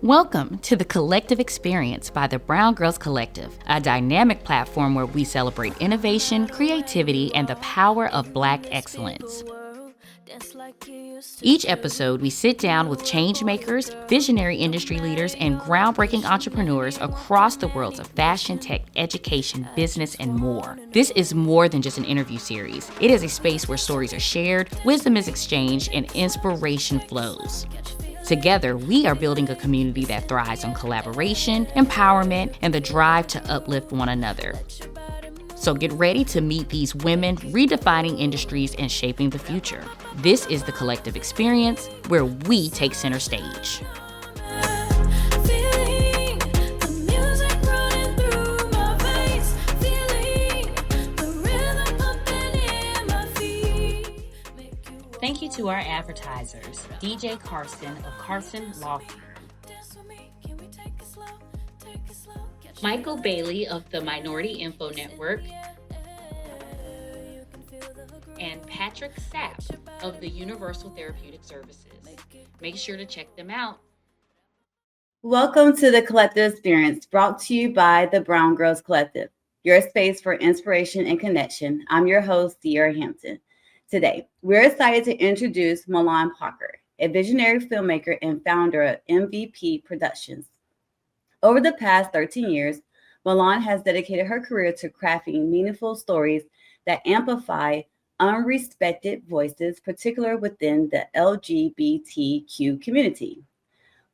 Welcome to the Collective Experience by the Brwngrlz Collective, a dynamic platform where we celebrate innovation, creativity, and the power of Black excellence. Each episode, we sit down with change makers, visionary industry leaders, and groundbreaking entrepreneurs across the worlds of fashion, tech, education, business, and more. This is more than just an interview series. It is a space where stories are shared, wisdom is exchanged, and inspiration flows. Together, we are building a community that thrives on collaboration, empowerment, and the drive to uplift one another. So get ready to meet these women redefining industries and shaping the future. This is the Collective Experience, where we take center stage. Thank you to our advertisers, DJ Carson of Carson Law, Michael Bailey of the Minority Info Network, and Patrick Sapp of the Universal Therapeutic Services. Make sure to check them out. Welcome to the Collective Experience, brought to you by the Brwngrlz Collective, your space for inspiration and connection. I'm your host, Sierra Hampton. Today, we're excited to introduce Milon, a visionary filmmaker and founder of MVP Productions. Over the past 13 years, Milon has dedicated her career to crafting meaningful stories that amplify unrespected voices, particularly within the LGBTQ community.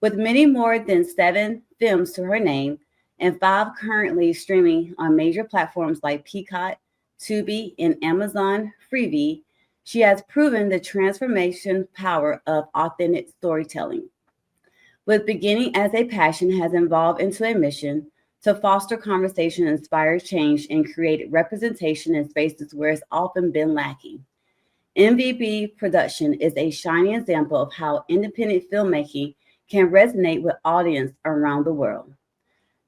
With many more than 7 films to her name and 5 currently streaming on major platforms like Peacock, Tubi, and Amazon Freevee, she has proven the transformation power of authentic storytelling. With beginning as a passion has evolved into a mission to foster conversation, inspire change, and create representation in spaces where it's often been lacking. MVP Production is a shining example of how independent filmmaking can resonate with audience around the world.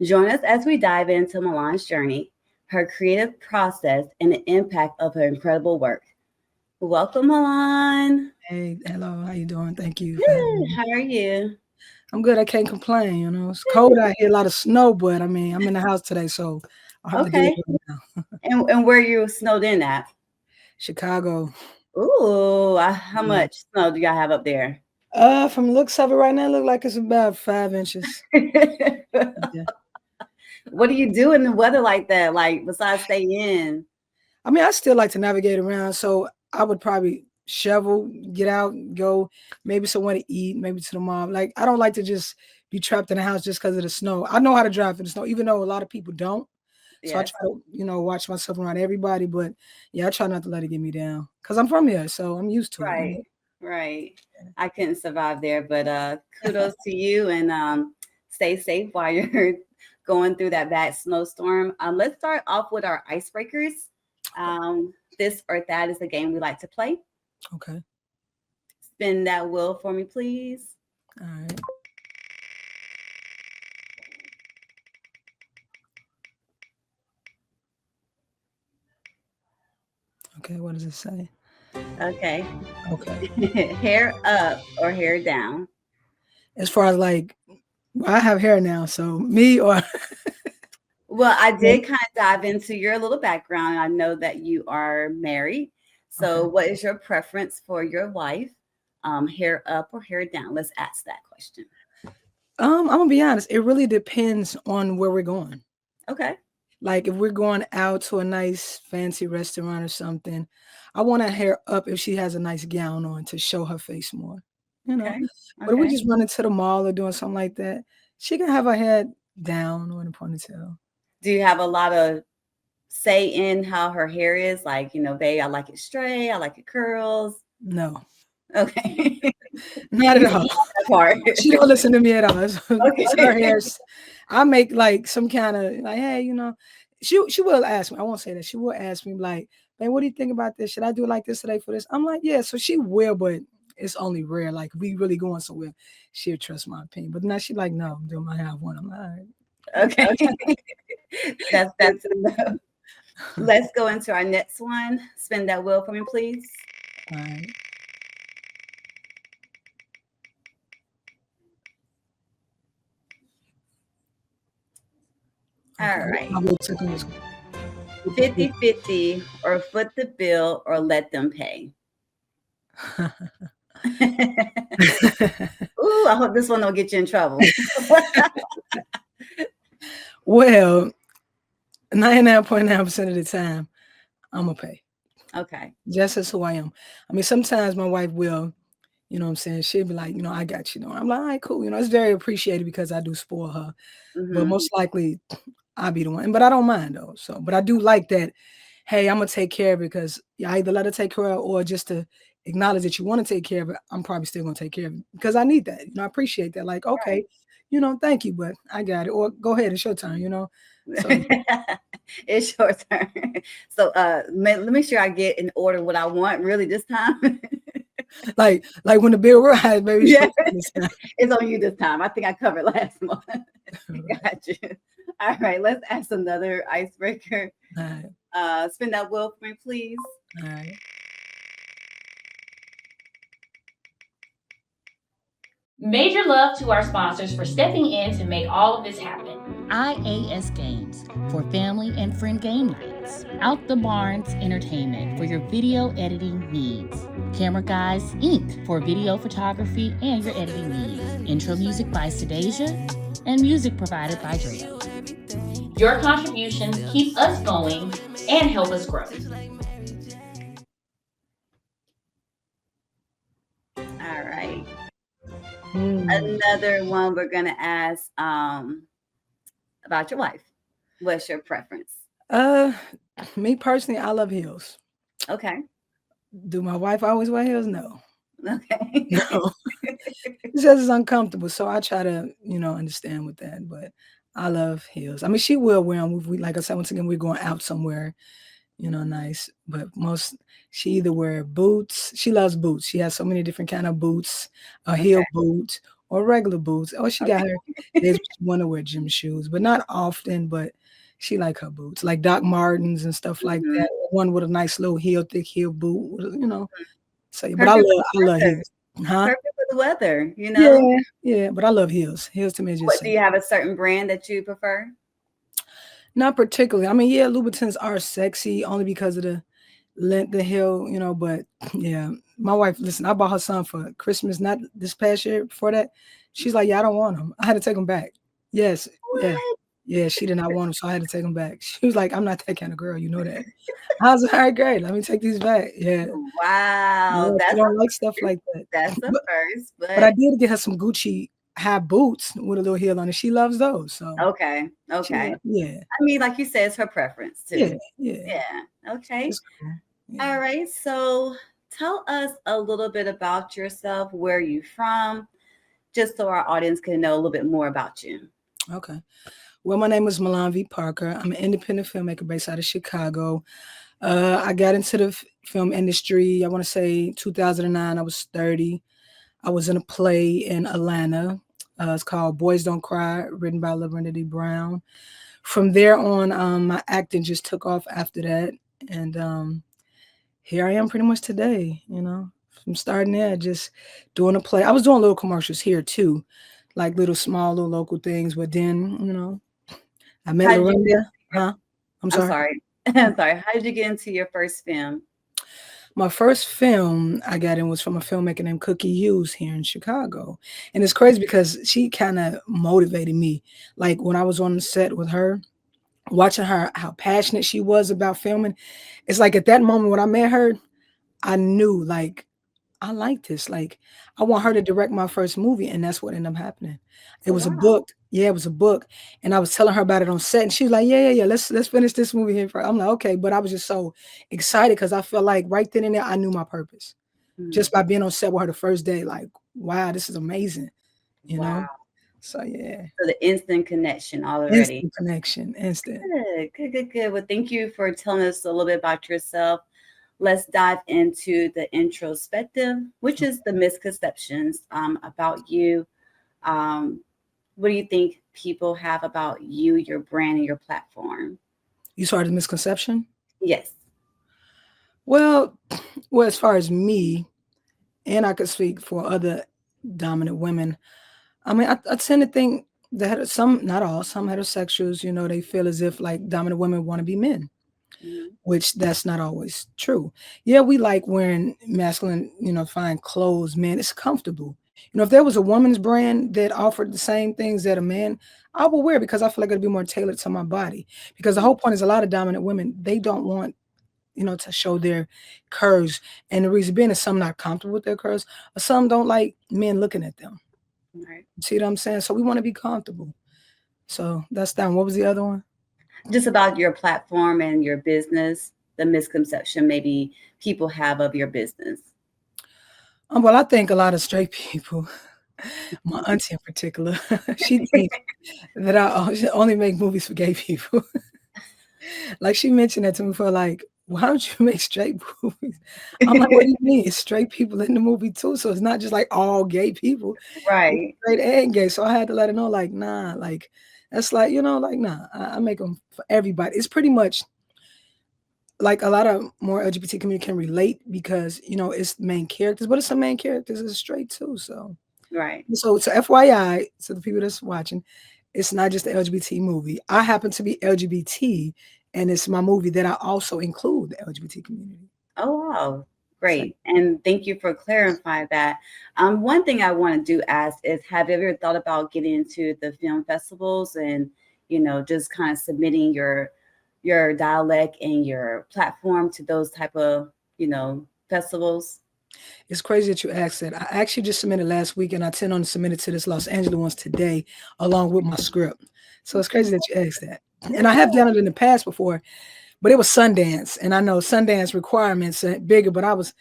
Join us as we dive into Milon's journey, her creative process, and the impact of her incredible work. Welcome, Milon. Hey, hello. How you doing? Thank you. Good. How are you? I'm good. I can't complain. You know, it's cold out here, a lot of snow, but I mean, I'm in the house today, so I'll have to do it now. And where you snowed in at? Chicago. Ooh, how much snow do y'all have up there? From the looks of it right now, it look like it's about 5 inches. Yeah. What do you do in the weather like that? Like besides stay in? I mean, I still like to navigate around, so I would probably shovel, get out, go maybe somewhere to eat, maybe to the mall. Like, I don't like to just be trapped in the house just because of the snow. I know how to drive in the snow, even though a lot of people don't. So I try to, watch myself around everybody. But yeah, I try not to let it get me down because I'm from here, so I'm used to it. Right. I couldn't survive there, but kudos to you, and stay safe while you're going through that bad snowstorm. Let's start off with our icebreakers. This or that is a game we like to play. Okay. Spin that wheel for me, please. All right. Okay, what does it say? Okay. Okay. Hair up or hair down? As far as like, well, I have hair now, so me or... Well, I did kind of dive into your little background. I know that you are married. So what is your preference for your wife? Hair up or hair down? Let's ask that question. I'm gonna be honest. It really depends on where we're going. Okay. Like if we're going out to a nice fancy restaurant or something, I want her hair up if she has a nice gown on to show her face more. Okay. But if we just run into the mall or doing something like that, she can have her hair down or in a ponytail. Do you have a lot of say in how her hair is? Like, babe, I like it straight. I like it curls. No. Okay. Not at all. She don't listen to me at all. Okay. Her hair's, I make like some kind of like, hey, she will ask me. I won't say that. She will ask me like, man, what do you think about this? Should I do it like this today for this? I'm like, yeah. So she will, but it's only rare. Like we really going somewhere, she'll trust my opinion. But now she like, no, I'm doing my hair. I'm like, all right. Okay. That's enough. Let's go into our next one. Spin that wheel for me, please. All right. All right. I'll wait a second. 50-50 or foot the bill or let them pay. Ooh, I hope this one don't get you in trouble. Well, 99.9% of the time, I'm gonna pay. Okay. Just as who I am. I mean, sometimes my wife will, you know what I'm saying? She'll be like, I got you. I'm like, all right, cool. It's very appreciated because I do spoil her. But most likely I'll be the one. But I don't mind though. So, but I do like that. Hey, I'm gonna take care of it because you either let her take care of it or just to acknowledge that you want to take care of it. I'm probably still gonna take care of it because I need that. I appreciate that. Like, okay, thank you, but I got it. Or go ahead, it's your turn. So it's your turn. So let me make sure I get in order what I want really this time. like when the bill rises, maybe it's on you this time. I think I covered last month. Got you. All right, let's ask another icebreaker. All right. Spin that wheel for me, please. All right. Major love to our sponsors for stepping in to make all of this happen. IAS Games for family and friend game nights. Out the Barnz Entertainment for your video editing needs. Camera Guys Ent for video photography and your editing needs. Intro music by Sedasia and music provided by Drea. Your contributions keep us going and help us grow. All right. Another one we're gonna ask about your wife. What's your preference? Me personally, I love heels. Okay. Do my wife always wear heels? No. Okay. No. It's just uncomfortable. So I try to, understand with that. But I love heels. I mean, she will wear them. Like I said, once again, we're going out somewhere, nice. But she either wear boots. She loves boots. She has so many different kind of boots, a heel boot or regular boots. Or she got her days she want to wear gym shoes, but not often. But she like her boots, like Doc Martens and stuff like that. One with a nice little thick heel boot, So, but I love heels. Huh? Perfect for the weather, Yeah, but I love heels. Heels to me is just. Do you have a certain brand that you prefer? Not particularly. I mean, yeah, Louboutins are sexy only because of the length, the heel, but yeah, my wife, listen, I bought her son for Christmas, not this past year, before that. She's like, yeah, I don't want them. I had to take them back. Yes. What? Yeah, she did not want them, so I had to take them back. She was like, I'm not that kind of girl, you know that. I was like, all right, great, let me take these back. Yeah. Wow. I don't like stuff like that. That's the first. But I did get her some Gucci high boots with a little heel on it. She loves those. So okay. Yeah. I mean, like you said, it's her preference too. Yeah. Okay. Cool. Yeah. All right. So tell us a little bit about yourself. Where are you from? Just so our audience can know a little bit more about you. Okay. Well, my name is Milon V. Parker. I'm an independent filmmaker based out of Chicago. I got into the film industry, I want to say 2009. I was 30. I was in a play in Atlanta. It's called Boys Don't Cry, written by Lydia Brown. From there on, my acting just took off after that. And here I am pretty much today, from starting there, just doing a play. I was doing little commercials here too, like small little local things. But then, I met Lydia. Huh? I'm sorry. I'm sorry. How did you get into your first film? My first film I got in was from a filmmaker named Cookie Hughes here in Chicago. And it's crazy because she kind of motivated me. Like when I was on the set with her, watching her, how passionate she was about filming. It's like at that moment when I met her, I knew like, I like this. Like I want her to direct my first movie. And that's what ended up happening. It was a book. Yeah, it was a book. And I was telling her about it on set. And she was like, yeah. Let's finish this movie here first. I'm like, okay. But I was just so excited because I felt like right then and there, I knew my purpose. Just by being on set with her the first day, like, wow, this is amazing. You know? So yeah. So the instant connection already. Instant connection. Instant. Good. Well, thank you for telling us a little bit about yourself. Let's dive into the introspective, which is the misconceptions about you. What do you think people have about you, your brand, and your platform? You started misconception? Yes. Well, as far as me, and I could speak for other dominant women, I mean, I tend to think some, not all, some heterosexuals, they feel as if like dominant women want to be men, which that's not always true. Yeah, we like wearing masculine, fine clothes, man. It's comfortable. If there was a woman's brand that offered the same things that a man, I will wear because I feel like it'd be more tailored to my body. Because the whole point is a lot of dominant women, they don't want, to show their curves. And the reason being is some not comfortable with their curves, or some don't like men looking at them. Right. See what I'm saying? So we want to be comfortable. So that's that. What was the other one? Just about your platform and your business, the misconception maybe people have of your business. Well, I think a lot of straight people, my auntie in particular, she thinks that I only make movies for gay people. Like she mentioned that to me for like, why don't you make straight movies? I'm like, what do you mean? It's straight people in the movie too. So it's not just like all gay people. Right. Straight and gay. So I had to let her know, like, nah, like that's like, like, nah, I make them for everybody. It's pretty much like a lot of more LGBT community can relate because, it's main characters, but it's some main characters is straight too. So, right. So FYI, so the people that's watching, it's not just the LGBT movie. I happen to be LGBT, and it's my movie that I also include the LGBT community. Oh, wow. Great. And thank you for clarifying that. One thing I want to ask is, have you ever thought about getting into the film festivals and, just kind of submitting your dialect and your platform to those type of, festivals? It's crazy that you asked that. I actually just submitted last week, and I intend on submitting to this Los Angeles ones today, along with my script. So it's crazy that you asked that. And I have done it in the past before, but it was Sundance, and I know Sundance requirements are bigger, but I was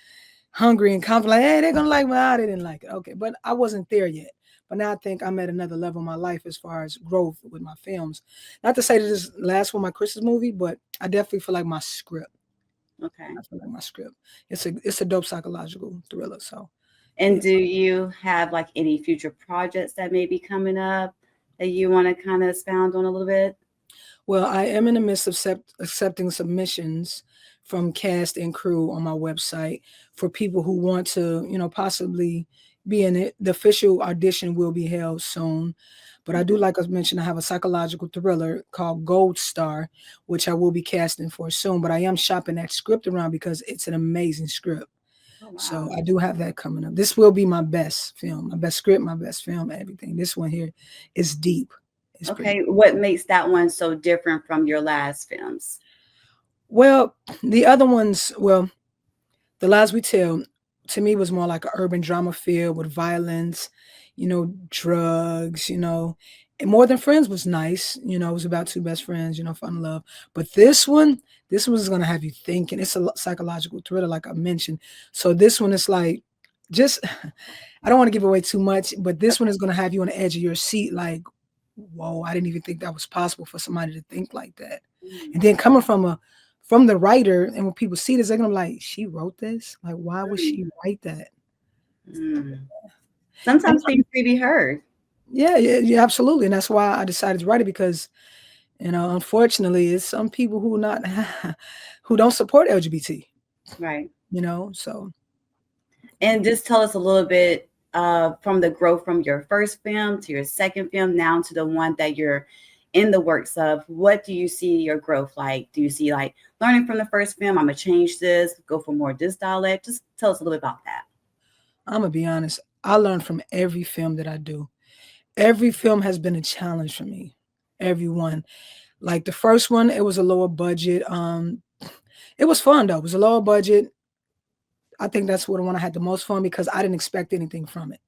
hungry and confident, like, hey, they're gonna like me. They didn't like it. Okay, but I wasn't there yet. But now I think I'm at another level in my life as far as growth with my films. Not to say that this last one, my Christmas movie, but I definitely feel like my script. Okay. I feel like my script. It's a dope psychological thriller. So. And yeah. Do you have like any future projects that may be coming up that you want to kind of expound on a little bit? Well, I am in the midst of accepting submissions from cast and crew on my website for people who want to, possibly be in it. The official audition will be held soon. But I do, like I mentioned, I have a psychological thriller called Gold Star, which I will be casting for soon. But I am shopping that script around because it's an amazing script. Oh, wow. So I do have that coming up. This will be my best film, my best script, my best film, everything. This one here is deep. It's okay. What makes that one so different from your last films? Well, the other ones, The Lies We Tell, to me, was more like an urban drama feel with violence, drugs, and More Than Friends was nice. It was about two best friends, fall in love. But this one's going to have you thinking. It's a psychological thriller, like I mentioned. So this one is like, just, I don't want to give away too much, but this one is going to have you on the edge of your seat. Like, whoa, I didn't even think that was possible for somebody to think like that. And then coming from the writer, and when people see this, they're gonna be like, she wrote this? Like, why would she write that? Sometimes things need to be heard. Yeah, absolutely. And that's why I decided to write it, because, unfortunately, it's some people who don't support LGBT. Right. So. And just tell us a little bit from the growth from your first film to your second film, now to the one that you're in the works of. What do you see your growth like? Do you see like learning from the first film, I'm gonna change this, go for more this dialect? Just tell us a little bit about that. I'm gonna be honest, I learn from every film that I do. Every film has been a challenge for me. Every one. Like the first one, it was a lower budget. It was fun though. It was a lower budget. I think that's what the one I had the most fun, because I didn't expect anything from it.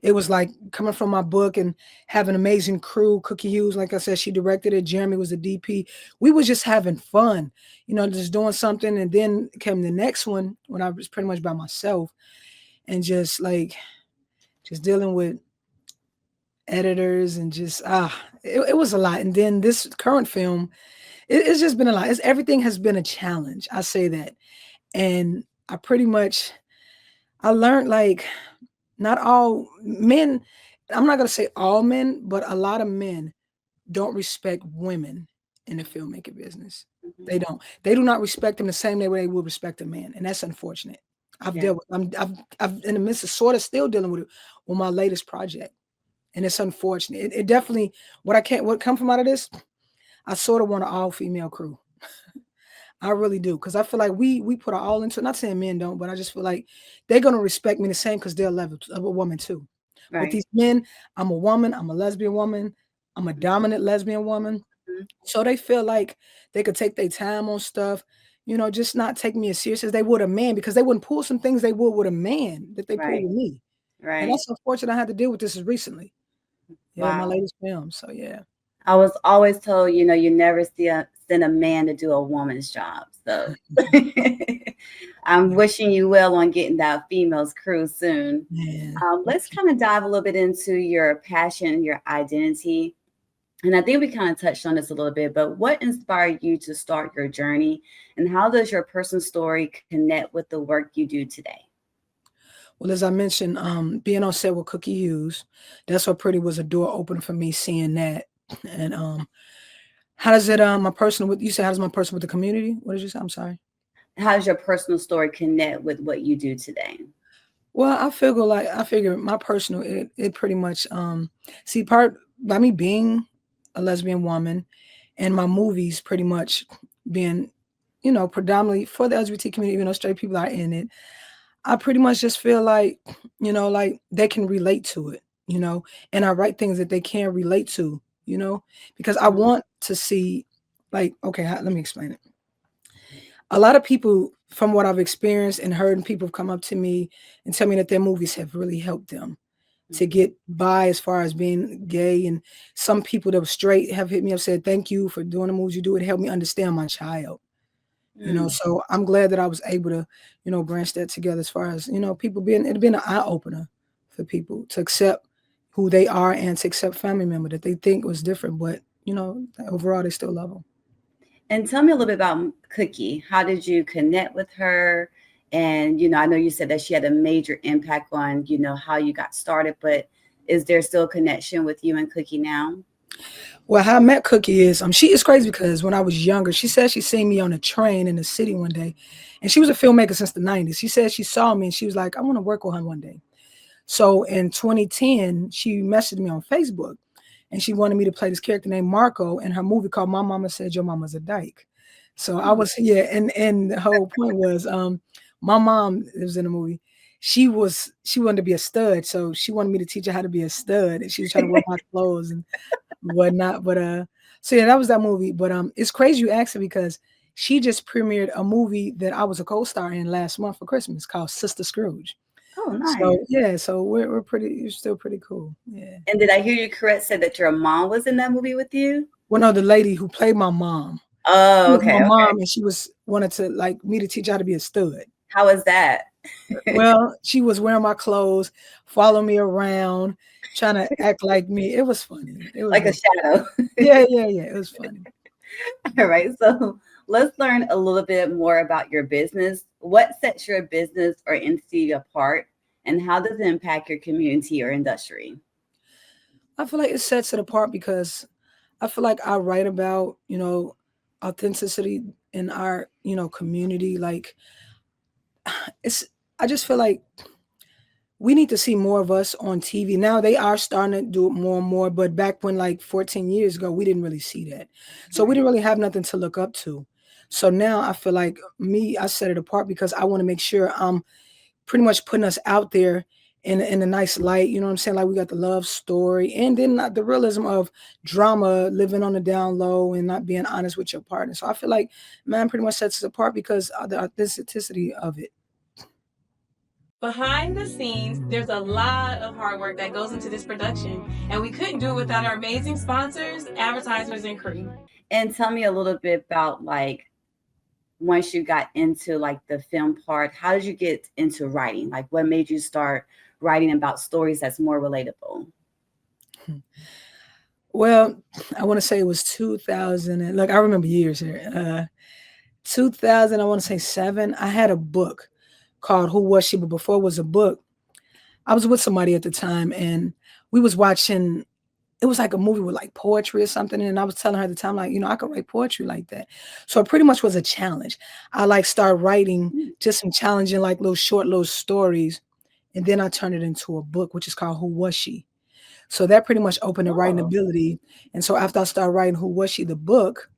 It was like coming from my book and having an amazing crew. Cookie Hughes, like I said, she directed it. Jeremy was the DP. We was just having fun, just doing something. And then came the next one when I was pretty much by myself, and just dealing with editors and it was a lot. And then this current film, it's just been a lot. Everything has been a challenge. I say that. And I learned, like, not all men, I'm not going to say all men, but a lot of men don't respect women in the filmmaking business. Mm-hmm. They don't. They do not respect them the same way they would respect a man. And that's unfortunate. I've dealt with, I'm in the midst of sort of still dealing with it on my latest project. And it's unfortunate. It definitely, what come from out of this, I sort of want an all female crew. I really do. Cause I feel like we put our all into it. Not saying men don't, but I just feel like they're going to respect me the same because they're a level of a woman too. Right. With these men, I'm a woman, I'm a lesbian woman, I'm a dominant lesbian woman. So they feel like they could take their time on stuff, just not take me as serious as they would a man, because they wouldn't pull some things they would with a man that they pull with me. Right. And that's unfortunate. I had to deal with this recently. Yeah, my latest film. So yeah. I was always told, you never send a man to do a woman's job. So I'm wishing you well on getting that female's crew soon. Let's kind of dive a little bit into your passion, your identity. And I think we kind of touched on this a little bit, but what inspired you to start your journey, and how does your personal story connect with the work you do today? Well, as I mentioned, being on set with Cookie Hughes, that's what pretty was a door open for me, seeing that. And how does it you said, how does my personal with the community? What did you say? I'm sorry. How does your personal story connect with what you do today? Well, I figure my personal, it pretty much part by me being a lesbian woman, and my movies pretty much being, predominantly for the LGBT community, even though straight people are in it. I pretty much just feel like, like they can relate to it, and I write things that they can relate to, because I want to see, like, okay, let me explain it. A lot of people, from what I've experienced and heard, and people have come up to me and tell me that their movies have really helped them to get by as far as being gay. And some people that were straight have hit me up, said, thank you for doing the movies you do. It helped me understand my child. So I'm glad that I was able to, branch that together as far as, people it'd been an eye opener for people to accept who they are and to accept family member that they think was different, but, overall they still love them. And tell me a little bit about Cookie. How did you connect with her? And, I know you said that she had a major impact on, how you got started, but is there still a connection with you and Cookie now? Well, how I met Cookie is, she is crazy because when I was younger, she said she seen me on a train in the city one day, and she was a filmmaker since the 90s. She said she saw me and she was like, I want to work with her one day. So in 2010, she messaged me on Facebook, and she wanted me to play this character named Marco in her movie called My Mama Said Your Mama's a Dyke. So I was, and the whole point was, my mom was in the movie. She wanted to be a stud, so she wanted me to teach her how to be a stud, and she was trying to wear my clothes and whatnot. But so yeah, that was that movie. But it's crazy you asked her, because she just premiered a movie that I was a co-star in last month for Christmas called Sister Scrooge. Oh, nice. So yeah, so we're still pretty cool. Yeah. And did I hear you correct? Said that your mom was in that movie with you? Well, no, the lady who played my mom. Oh, okay. My mom, and she wanted to like me to teach her how to be a stud. How was that? Well, she was wearing my clothes, following me around, trying to act like me. It was funny. It was like a shadow. Yeah. It was funny. All right. So let's learn a little bit more about your business. What sets your business or entity apart, and how does it impact your community or industry? I feel like it sets it apart because I feel like I write about, authenticity in our, community. Like I just feel like we need to see more of us on TV. Now they are starting to do it more and more, but back when like 14 years ago, we didn't really see that. So we didn't really have nothing to look up to. So now I feel like I set it apart because I want to make sure I'm pretty much putting us out there in a nice light. You know what I'm saying? Like we got the love story, and then the realism of drama, living on the down low and not being honest with your partner. So I feel like, man, pretty much sets us apart because of the authenticity of it. Behind the scenes, there's a lot of hard work that goes into this production, and we couldn't do it without our amazing sponsors, Advertisers, and crew. And tell me a little bit about, like, once you got into like the film part, how did you get into writing? Like, what made you start writing about stories that's more relatable? Well, I want to say it was 2000. And look, I remember years here. 2000, I want to say 7. I had a book called Who Was She? But before it was a book, I was with somebody at the time, and we was watching, it was like a movie with like poetry or something. And I was telling her at the time, like, I could write poetry like that. So it pretty much was a challenge. I like started writing just some challenging, like little short little stories. And then I turned it into a book, which is called Who Was She? So that pretty much opened the writing ability. And so after I started writing Who Was She, the book,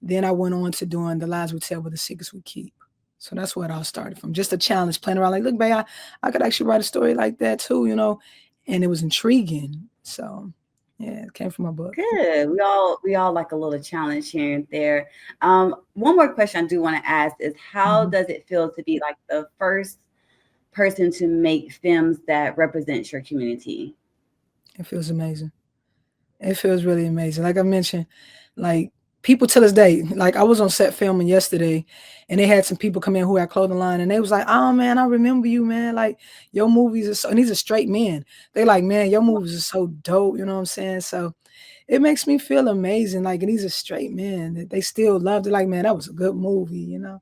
then I went on to doing The Lies We Tell with the Secrets We Keep. So that's where it all started from. Just a challenge, playing around like, look, babe, I could actually write a story like that too, you know, and it was intriguing. So yeah, it came from my book. Good. We all like a little challenge here and there. One more question I do want to ask is, how does it feel to be like the first person to make films that represents your community? It feels amazing. It feels really amazing. Like I mentioned, like people to this day, like I was on set filming yesterday and they had some people come in who had clothing line and they was like, oh man, I remember you, man. Like your movies are so, and these are straight men. They like, man, your movies are so dope. You know what I'm saying? So it makes me feel amazing. Like, and these are straight men that they still loved it. Like, man, that was a good movie, you know?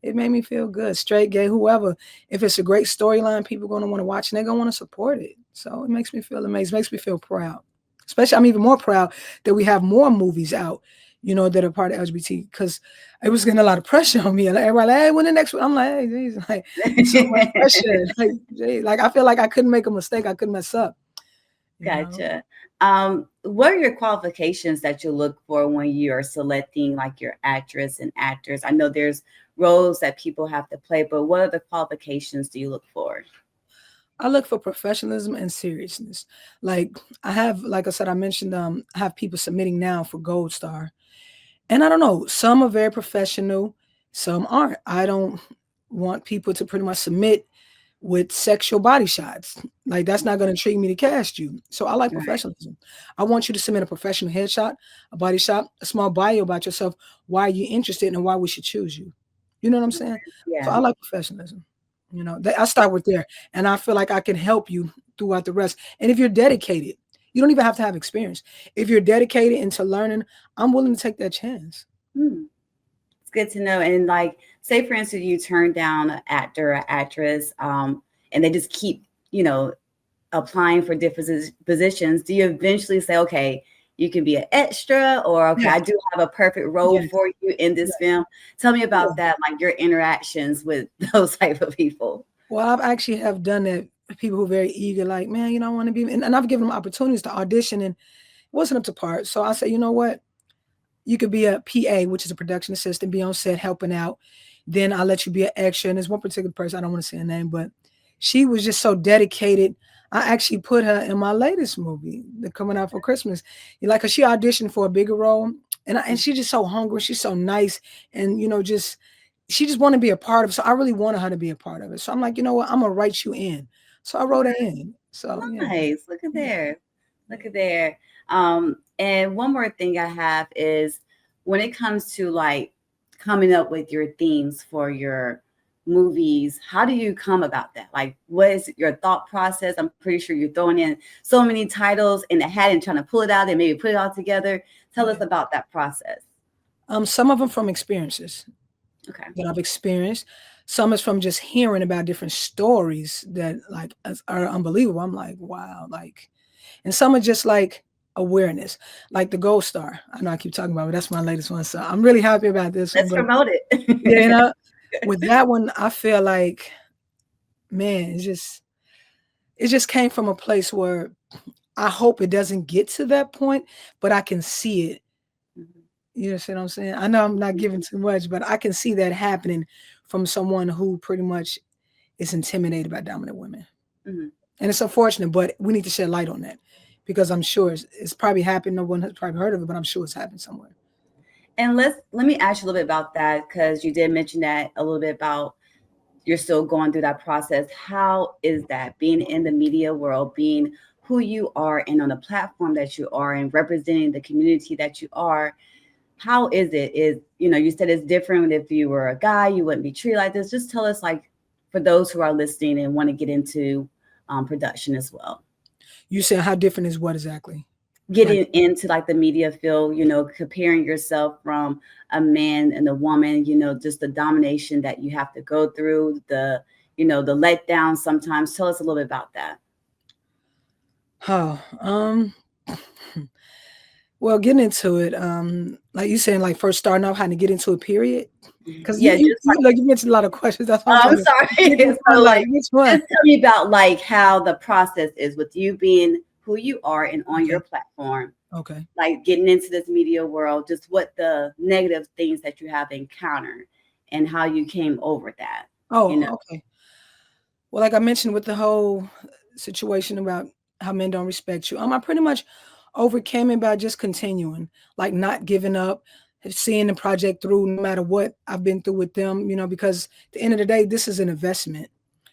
It made me feel good. Straight, gay, whoever. If it's a great storyline, people are going to want to watch and they're going to want to support it. So it makes me feel amazing. It makes me feel proud. Especially, I'm even more proud that we have more movies out, you know, that are part of LGBT, because it was getting a lot of pressure on me. Like, everybody like, hey, when the next one? I'm like, hey, geez, like, so much pressure. Like, geez, like, I feel like I couldn't make a mistake. I couldn't mess up. Gotcha. What are your qualifications that you look for when you're selecting like your actress and actors? I know there's roles that people have to play, but what other qualifications do you look for? I look for professionalism and seriousness. Like I have, like I said, I mentioned, I have people submitting now for Gold Star. And I don't know, some are very professional, some aren't. I don't want people to pretty much submit with sexual body shots. Like that's not going to intrigue me to cast you. So I like professionalism. I want you to submit a professional headshot, a body shot, a small bio about yourself, why you're interested and why we should choose you. You know what I'm saying? Yeah. So I like professionalism. You know, I start with there and I feel like I can help you throughout the rest. And if you're dedicated, you don't even have to have experience. If you're dedicated into learning, I'm willing to take that chance. It's good to know. And like, say for instance, you turn down an actor or actress, and they just keep, you know, applying for different positions. Do you eventually say, okay, you can be an extra, or okay, I do have a perfect role for you in this film? Tell me about that, like your interactions with those type of people. Well, I've actually have done that. People who are very eager, like, man, you know, I want to be, and I've given them opportunities to audition, and it wasn't up to par. So I said, you know what? You could be a PA, which is a production assistant, be on set helping out. Then I'll let you be an extra. And there's one particular person, I don't want to say her name, but she was just so dedicated. I actually put her in my latest movie that's coming out for Christmas. Like, cause she auditioned for a bigger role, and she's just so hungry. She's so nice, and you know, she just want to be a part of it. So I really wanted her to be a part of it. So I'm like, you know what? I'm gonna write you in. So I wrote her in. So nice. Look at there. Look at there. And one more thing I have is when it comes to like coming up with your themes for your movies, how do you come about that? Like, what is your thought process? I'm pretty sure you're throwing in so many titles in a hat and trying to pull it out and maybe put it all together. Tell us about that process. Some of them from experiences. Okay. That I've experienced. Some is from just hearing about different stories that like are unbelievable. I'm like, wow, like, and some are just like awareness, like the Gold Star. I know I keep talking about it, but that's my latest one. So I'm really happy about this. Let's promote it. Yeah, you know, with that one, I feel like, man, it just came from a place where I hope it doesn't get to that point, but I can see it. You know what I'm saying? I know I'm not giving too much, but I can see that happening from someone who pretty much is intimidated by dominant women. And it's unfortunate, but we need to shed light on that because I'm sure it's probably happened. No one has probably heard of it, but I'm sure it's happened somewhere. And let me ask you a little bit about that, because you did mention that a little bit about you're still going through that process. How is that being in the media world, being who you are and on the platform that you are and representing the community that you are? How is it? You know, you said it's different. If you were a guy, you wouldn't be treated like this. Just tell us, like, for those who are listening and want to get into production as well. You said how different is what exactly? Getting into like the media field, you know, comparing yourself from a man and a woman, you know, just the domination that you have to go through, the, you know, the letdown sometimes. Tell us a little bit about that. Well, getting into it, like you saying, like first starting off, how to get into a period. Because you mentioned a lot of questions. That's why I'm sorry. So, like, which one? Just tell me about like how the process is with you being who you are and on your platform. Okay. Like getting into this media world, just what the negative things that you have encountered and how you came over that. Okay. Well, like I mentioned with the whole situation about how men don't respect you, I pretty much overcame it by just continuing, like not giving up, seeing the project through no matter what I've been through with them, because at the end of the day, this is an investment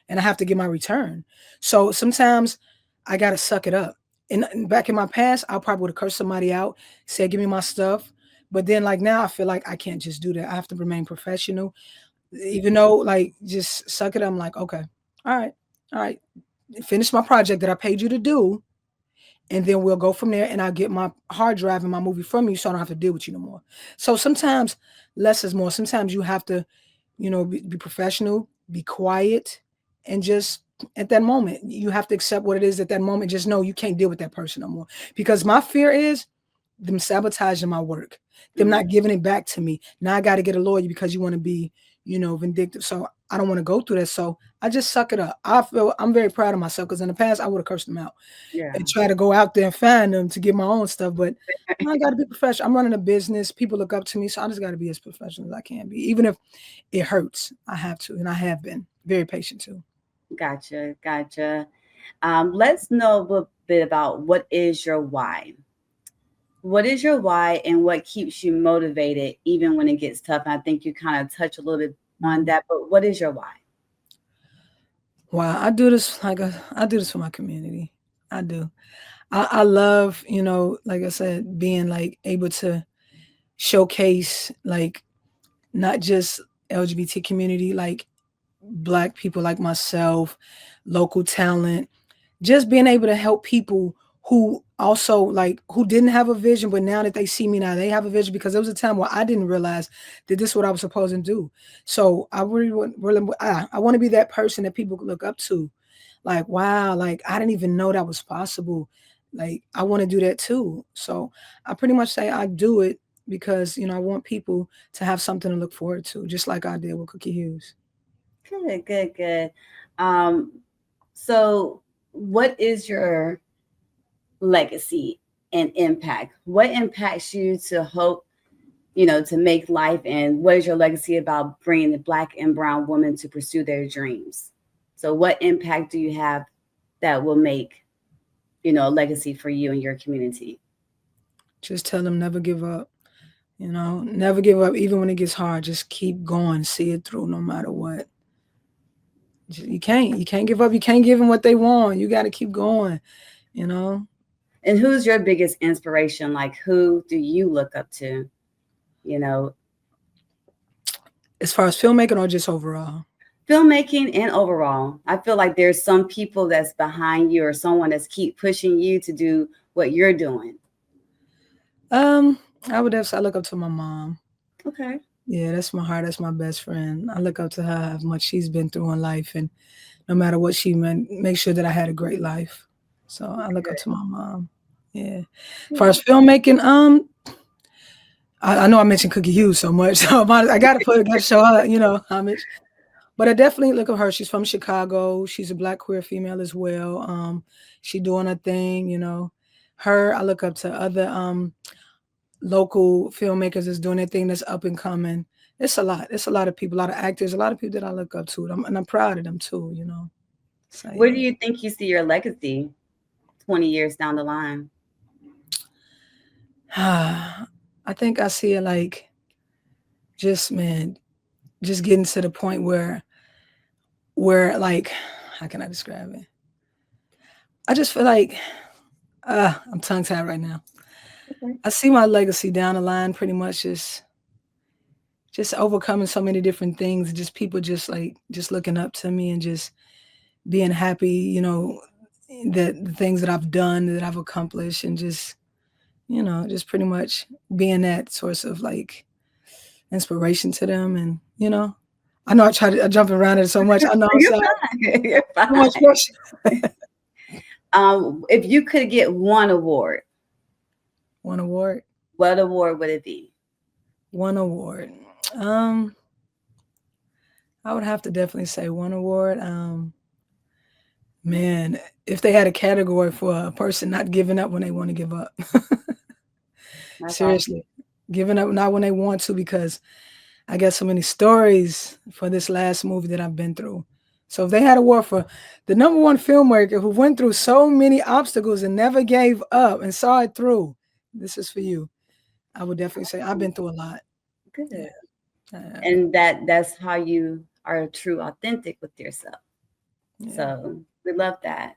and I have to get my return. So sometimes I got to suck it up. And back in my past, I probably would have cursed somebody out, said, give me my stuff. But then like now I feel like I can't just do that. I have to remain professional, even though like just suck it up. I'm like, okay, all right. Finish my project that I paid you to do. And then we'll go from there and I'll get my hard drive and my movie from you so I don't have to deal with you no more. So sometimes less is more. Sometimes you have to, be professional, be quiet, and just at that moment, you have to accept what it is at that moment. Just know you can't deal with that person no more. Because my fear is them sabotaging my work, them not giving it back to me. Now I got to get a lawyer because you want to be, vindictive. So I don't want to go through that. So I just suck it up. I'm very proud of myself because in the past I would have cursed them out and try to go out there and find them to get my own stuff. But I got to be professional. I'm running a business. People look up to me. So I just got to be as professional as I can be. Even if it hurts, I have to. And I have been very patient too. Gotcha. Let's know a little bit about what is your why. What is your why and what keeps you motivated even when it gets tough? And I think you kind of touch a little bit on that, but what is your why? Wow, I do this for my community. I do. I love, like I said, being like able to showcase like not just LGBT community, like Black people like myself, local talent, just being able to help people who also like who didn't have a vision, but now that they see me now, they have a vision because there was a time where I didn't realize that this is what I was supposed to do. So I I want to be that person that people look up to. Like, wow, like I didn't even know that was possible. Like I want to do that too. So I pretty much say I do it because, I want people to have something to look forward to, just like I did with Cookie Hughes. Good. So what is your legacy and impact? What impacts you to hope, to make life, and what is your legacy about bringing the Black and brown women to pursue their dreams? So what impact do you have that will make, a legacy for you and your community? Just tell them never give up. Never give up even when it gets hard. Just keep going, see it through no matter what. You can't give up. You can't give them what they want. You got to keep going, And who's your biggest inspiration? Like, who do you look up to? As far as filmmaking or just overall? Filmmaking and overall. I feel like there's some people that's behind you or someone that's keep pushing you to do what you're doing. I would have to look up to my mom. Okay. Yeah, that's my heart. That's my best friend. I look up to her, how much she's been through in life, and no matter what she meant, make sure that I had a great life. So I look up to my mom. Yeah. As far as filmmaking, I know I mentioned Cookie Hughes so much, so I gotta show her, homage. But I definitely look at her. She's from Chicago. She's a Black queer female as well. She doing her thing, Her, I look up to other local filmmakers that's doing their thing that's up and coming. It's a lot. It's a lot of people, a lot of actors, a lot of people that I look up to. And I'm proud of them too, So, where do you think you see your legacy 20 years down the line? I think I see it like just getting to the point where like, how can I describe it? I just feel like I'm tongue tied right now. Okay. I see my legacy down the line pretty much just overcoming so many different things, just people just looking up to me and just being happy, that the things that I've done, that I've accomplished, and just pretty much being that source of like inspiration to them. And, I know I jump around it so much. I know You're fine. If you could get one award. One award? What award would it be? One award. I would have to definitely say one award. Man, if they had a category for a person not giving up when they want to give up. Seriously, giving up not when they want to, because I got so many stories for this last movie that I've been through. So if they had a award for the #1 filmmaker who went through so many obstacles and never gave up and saw it through, this is for you. I would definitely say I've been through a lot. Good. Yeah. And that's how you are true, authentic with yourself. Yeah. So we love that.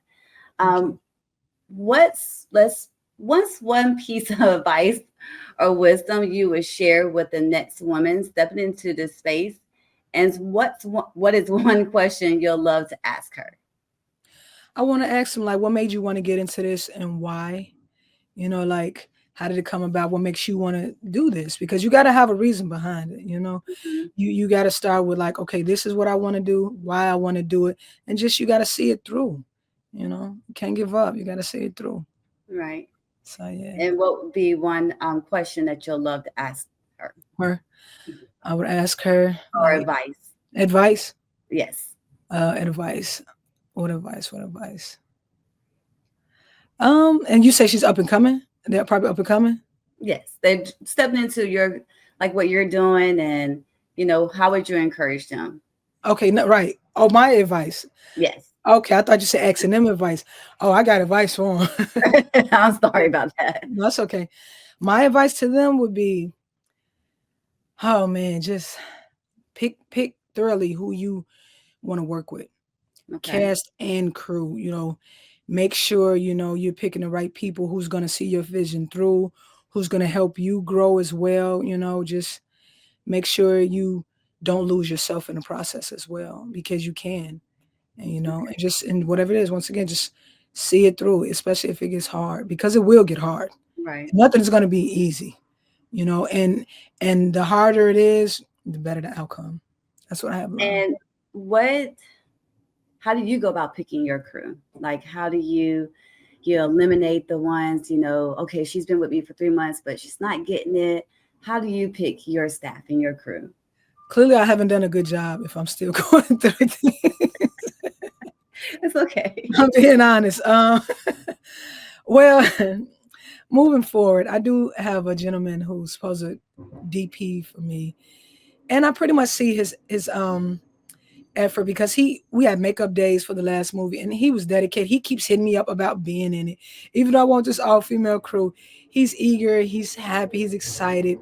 What's one piece of advice or wisdom you would share with the next woman stepping into this space? And what is one question you'll love to ask her? I want to ask them, like, what made you want to get into this and why? You know, like, how did it come about? What makes you want to do this? Because you got to have a reason behind it, you know? Mm-hmm. You got to start with, like, okay, this is what I want to do, why I want to do it. And just, you got to see it through, you know? You can't give up. You got to see it through. Right. So, yeah. And what would be one question that you'll love to ask her? I would ask her. Or advice. Advice? Yes. Advice. What advice? And you say she's up and coming? They're probably up and coming? Yes. They're stepping into what you're doing, and, you know, how would you encourage them? Okay, no, right. Oh, my advice. Yes. Okay, I thought you said asking them advice. Oh, I got advice for them. I'm sorry about that. No, that's okay. My advice to them would be, oh man, just pick thoroughly who you want to work with. Okay. Cast and crew, you know, make sure, you know, you're picking the right people who's going to see your vision through, who's going to help you grow as well. You know, just make sure you don't lose yourself in the process as well, because you can. And, you know, and whatever it is, once again, just see it through, especially if it gets hard, because it will get hard. Right. Nothing's going to be easy, you know, and the harder it is, the better the outcome. That's what I have learned. And how do you go about picking your crew? Like, how do you eliminate the ones, you know, okay, she's been with me for 3 months, but she's not getting it. How do you pick your staff and your crew? Clearly, I haven't done a good job if I'm still going through things. It's okay. I'm being honest. Well, moving forward, I do have a gentleman who's supposed to DP for me. And I pretty much see his effort, because we had makeup days for the last movie, and he was dedicated. He keeps hitting me up about being in it. Even though I want this all-female crew, he's eager, he's happy, he's excited.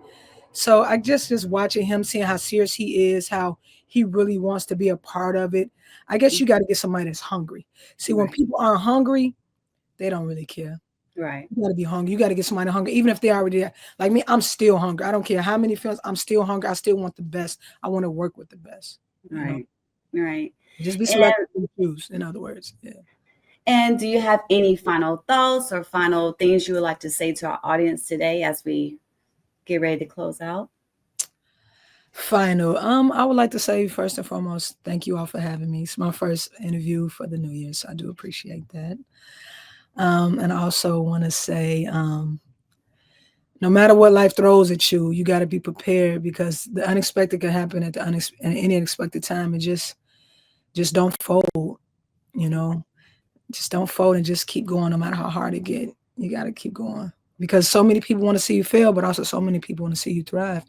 So I just watching him, seeing how serious he is, how he really wants to be a part of it. I guess you got to get somebody that's hungry. See, when people aren't hungry, they don't really care. Right. You got to be hungry. You got to get somebody hungry. Even if they already like me, I'm still hungry. I don't care how many films, I'm still hungry. I still want the best. I want to work with the best. Right. You know? Right. Just be selective and choose, in other words. Yeah. And do you have any final thoughts or final things you would like to say to our audience today as we get ready to close out? Final. I would like to say, first and foremost, thank you all for having me. It's my first interview for the new year, so I do appreciate that. And I also want to say, no matter what life throws at you, you got to be prepared, because the unexpected can happen at any unexpected time. And just don't fold, you know, just don't fold, and just keep going no matter how hard it get. You got to keep going, because so many people want to see you fail, but also so many people want to see you thrive.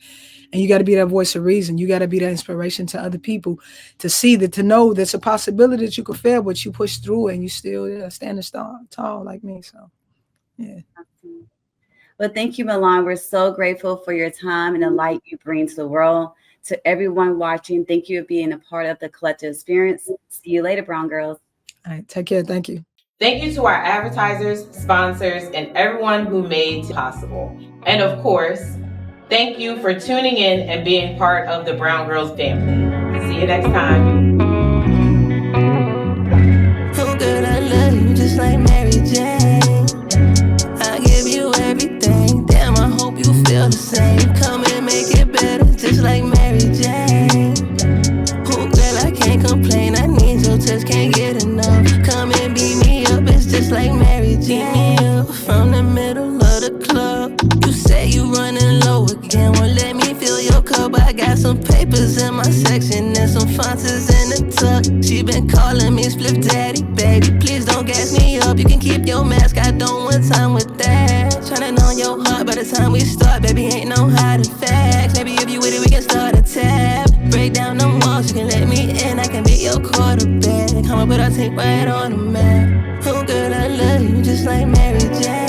And you got to be that voice of reason. You got to be that inspiration to other people to see that, to know there's a possibility that you could fail, but you push through and you still standing tall like me. So, yeah. Well, thank you, Milon. We're so grateful for your time and the light you bring to the world. To everyone watching, thank you for being a part of the collective experience. See you later, Brown Girls. All right, take care. Thank you. Thank you to our advertisers, sponsors, and everyone who made it possible. And of course, thank you for tuning in and being part of the Brown Girls family. See you next time. Oh girl, I love you just like Mary Jane. I give you everything. Damn, I hope you feel the same. Come and make it better, just like Mary Jane. Oh girl, I can't complain. I need your touch, can't get enough. Come and beat me up, it's just like Mary Jane. Beat me up from the middle of the club. You say you running low again, well let me fill your cup. I got some papers in my section and some fonts in the tuck. She been calling me Spliff Daddy, baby, please. what time with that. Tryna know your heart by the time we start, baby, ain't no hiding facts. Maybe if you with it, we can start a tab. Break down them walls, you can let me in, I can be your quarterback. Come on, put our team right on the map. Oh girl, I love you just like Mary J.